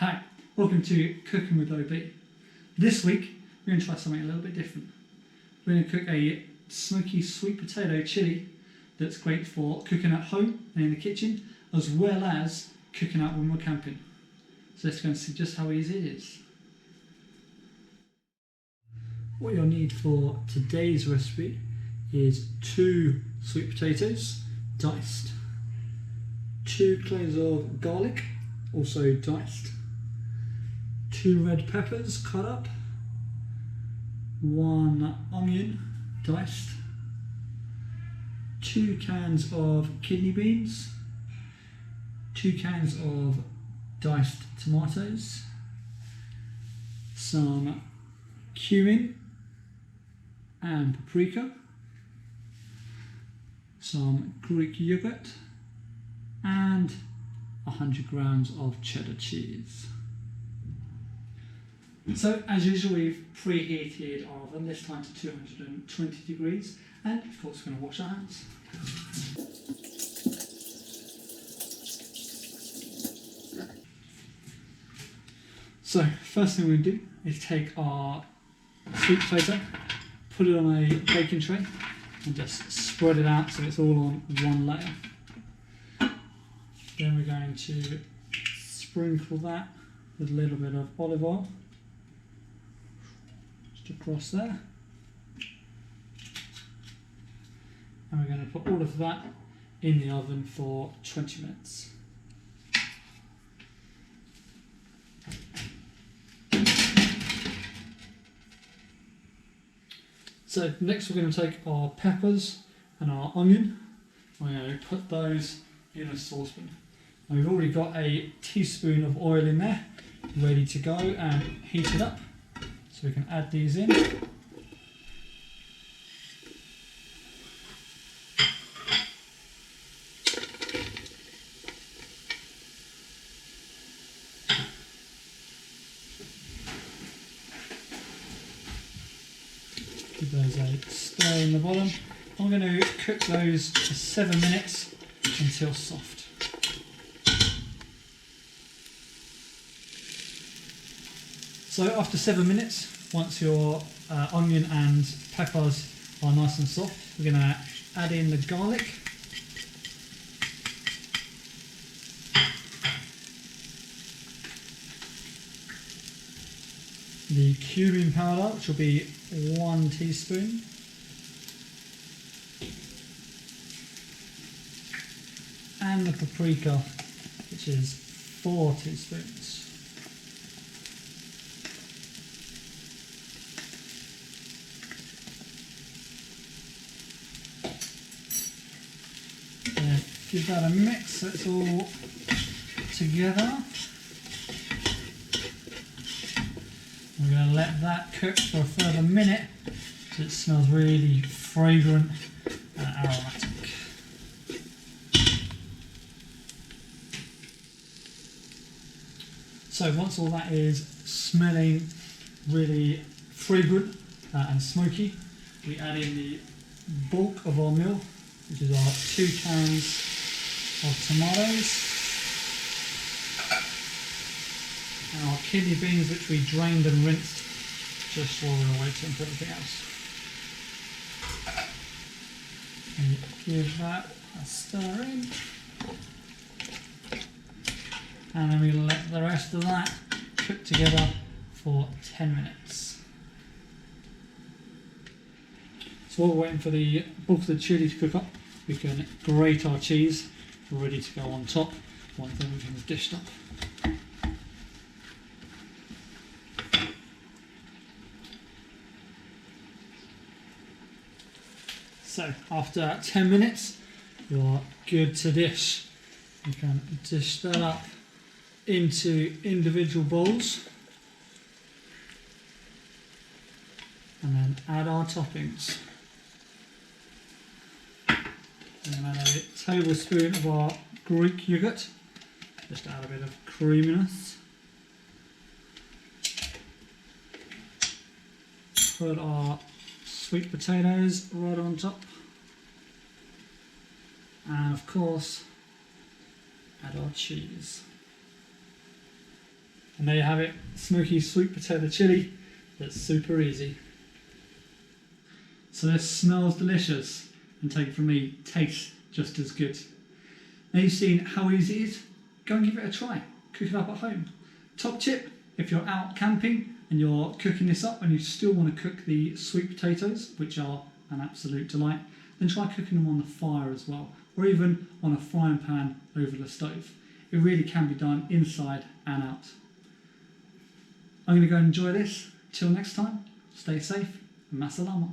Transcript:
Hi, welcome to Cooking with OB. This week we're going to try something a little bit different. We're going to cook a smoky sweet potato chilli that's great for cooking at home and in the kitchen, as well as cooking out when we're camping. So let's go and see just how easy it is. What you'll need for today's recipe is 2 sweet potatoes diced, 2 cloves of garlic also diced, 2 red peppers cut up, 1 onion diced, 2 cans of kidney beans, 2 cans of diced tomatoes, some cumin and paprika, some Greek yogurt, and 100 grams of cheddar cheese. So as usual, we've preheated our oven, this time to 220 degrees, and of course we're going to wash our hands. So first thing we do is take our sweet potato, put it on a baking tray and just spread it out so it's all on one layer. Then we're going to sprinkle that with a little bit of olive oil just across there, and we're going to put all of that in the oven for 20 minutes. So next we're going to take our peppers and our onion, we're going to put those in a saucepan. And we've already got a teaspoon of oil in there ready to go and heat it up, so we can add these in. Give those a stir in the bottom. I'm going to cook those for 7 minutes until soft. So after 7 minutes, once your onion and peppers are nice and soft, we're going to add in the garlic, the cumin powder, which will be 1 teaspoon, and the paprika, which is 4 teaspoons. Give that a mix so it's all together. We're going to let that cook for a further minute so it smells really fragrant and aromatic. So once all that is smelling really fragrant and smoky, we add in the bulk of our meal, which is our 2 cans of tomatoes and our kidney beans, which we drained and rinsed just while we were waiting for everything else. And give that a stir in, and then we let the rest of that cook together for 10 minutes. So while we're waiting for the bulk of the chilli to cook up, we can grate our cheese ready to go on top once everything's dished up. So after 10 minutes, you're good to dish. You can dish that up into individual bowls and then add our toppings. And add a tablespoon of our Greek yogurt, just to add a bit of creaminess. Put our sweet potatoes right on top. And of course, add our cheese. And there you have it, smoky sweet potato chilli that's super easy. So this smells delicious, and take it from me, tastes just as good. Now you've seen how easy it is, go and give it a try. Cook it up at home. Top tip, if you're out camping and you're cooking this up and you still want to cook the sweet potatoes, which are an absolute delight, then try cooking them on the fire as well, or even on a frying pan over the stove. It really can be done inside and out. I'm going to go and enjoy this. Till next time, stay safe and masalama.